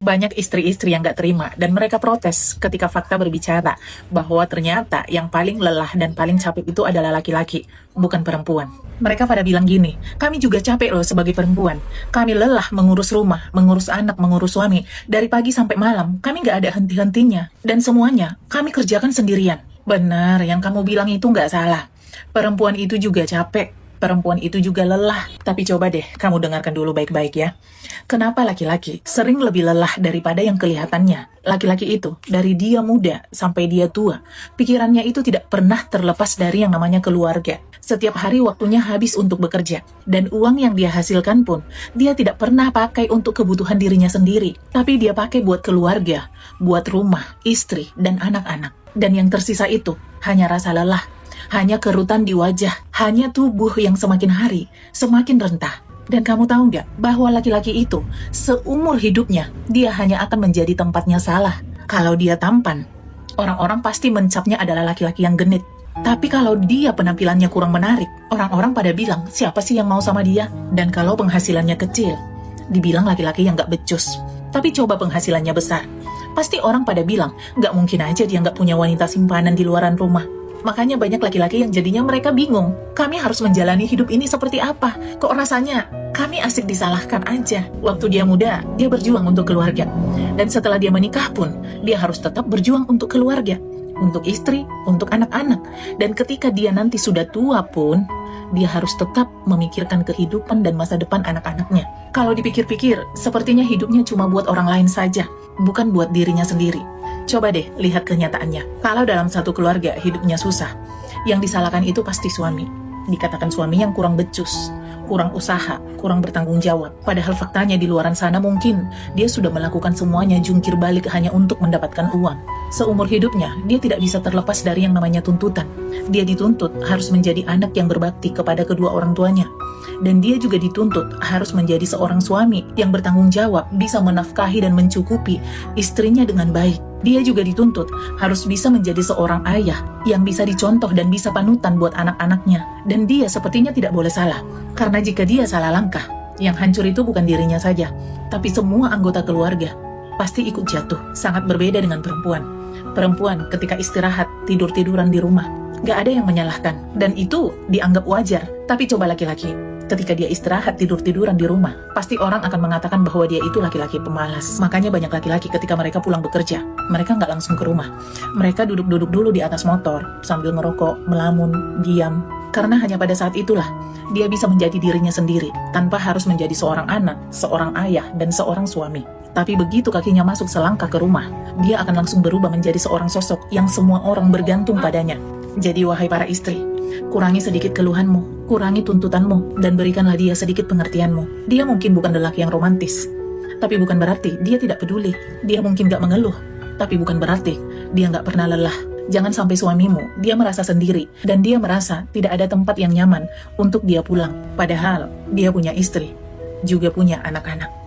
Banyak istri-istri yang gak terima dan mereka protes ketika fakta berbicara bahwa ternyata yang paling lelah dan paling capek itu adalah laki-laki, bukan perempuan. Mereka pada bilang gini, kami juga capek loh sebagai perempuan. Kami lelah mengurus rumah, mengurus anak, mengurus suami. Dari pagi sampai malam, kami gak ada henti-hentinya. Dan semuanya, kami kerjakan sendirian. Benar, yang kamu bilang itu gak salah. Perempuan itu juga capek. Perempuan itu juga lelah. Tapi coba deh, kamu dengarkan dulu baik-baik ya. Kenapa laki-laki sering lebih lelah daripada yang kelihatannya? Laki-laki itu, dari dia muda sampai dia tua, pikirannya itu tidak pernah terlepas dari yang namanya keluarga. Setiap hari waktunya habis untuk bekerja. Dan uang yang dia hasilkan pun, dia tidak pernah pakai untuk kebutuhan dirinya sendiri. Tapi dia pakai buat keluarga, buat rumah, istri, dan anak-anak. Dan yang tersisa itu, hanya rasa lelah. Hanya kerutan di wajah, hanya tubuh yang semakin hari, semakin rentah. Dan kamu tahu nggak bahwa laki-laki itu, seumur hidupnya, dia hanya akan menjadi tempatnya salah. Kalau dia tampan, orang-orang pasti mencapnya adalah laki-laki yang genit. Tapi kalau dia penampilannya kurang menarik, orang-orang pada bilang, siapa sih yang mau sama dia? Dan kalau penghasilannya kecil, dibilang laki-laki yang nggak becus. Tapi coba penghasilannya besar, pasti orang pada bilang, nggak mungkin aja dia nggak punya wanita simpanan di luaran rumah. Makanya banyak laki-laki yang jadinya mereka bingung. Kami harus menjalani hidup ini seperti apa? Kok rasanya kami asik disalahkan aja. Waktu dia muda, dia berjuang untuk keluarga. Dan setelah dia menikah pun, dia harus tetap berjuang untuk keluarga. Untuk istri, untuk anak-anak. Dan ketika dia nanti sudah tua pun, dia harus tetap memikirkan kehidupan dan masa depan anak-anaknya. Kalau dipikir-pikir, sepertinya hidupnya cuma buat orang lain saja, bukan buat dirinya sendiri. Coba deh lihat kenyataannya. Kalau dalam satu keluarga hidupnya susah, yang disalahkan itu pasti suami. Dikatakan suami yang kurang becus, kurang usaha, kurang bertanggung jawab. Padahal faktanya di luaran sana mungkin dia sudah melakukan semuanya jungkir balik hanya untuk mendapatkan uang. Seumur hidupnya, dia tidak bisa terlepas dari yang namanya tuntutan. Dia dituntut harus menjadi anak yang berbakti kepada kedua orang tuanya. Dan dia juga dituntut harus menjadi seorang suami yang bertanggung jawab, bisa menafkahi dan mencukupi istrinya dengan baik. Dia juga dituntut harus bisa menjadi seorang ayah yang bisa dicontoh dan bisa panutan buat anak-anaknya. Dan dia sepertinya tidak boleh salah. Karena jika dia salah langkah, yang hancur itu bukan dirinya saja, tapi semua anggota keluarga pasti ikut jatuh. Sangat berbeda dengan perempuan. Perempuan ketika istirahat, tidur-tiduran di rumah, gak ada yang menyalahkan. Dan itu dianggap wajar. Tapi coba laki-laki, ketika dia istirahat tidur-tiduran di rumah, pasti orang akan mengatakan bahwa dia itu laki-laki pemalas. Makanya banyak laki-laki ketika mereka pulang bekerja, mereka nggak langsung ke rumah. Mereka duduk-duduk dulu di atas motor, sambil ngerokok, melamun, diam. Karena hanya pada saat itulah, dia bisa menjadi dirinya sendiri, tanpa harus menjadi seorang anak, seorang ayah, dan seorang suami. Tapi begitu kakinya masuk selangkah ke rumah, dia akan langsung berubah menjadi seorang sosok yang semua orang bergantung padanya. Jadi wahai para istri, kurangi sedikit keluhanmu, kurangi tuntutanmu, dan berikanlah dia sedikit pengertianmu. Dia mungkin bukan lelaki yang romantis, tapi bukan berarti dia tidak peduli. Dia mungkin gak mengeluh, tapi bukan berarti dia gak pernah lelah. Jangan sampai suamimu, dia merasa sendiri, dan dia merasa tidak ada tempat yang nyaman untuk dia pulang. Padahal dia punya istri, juga punya anak-anak.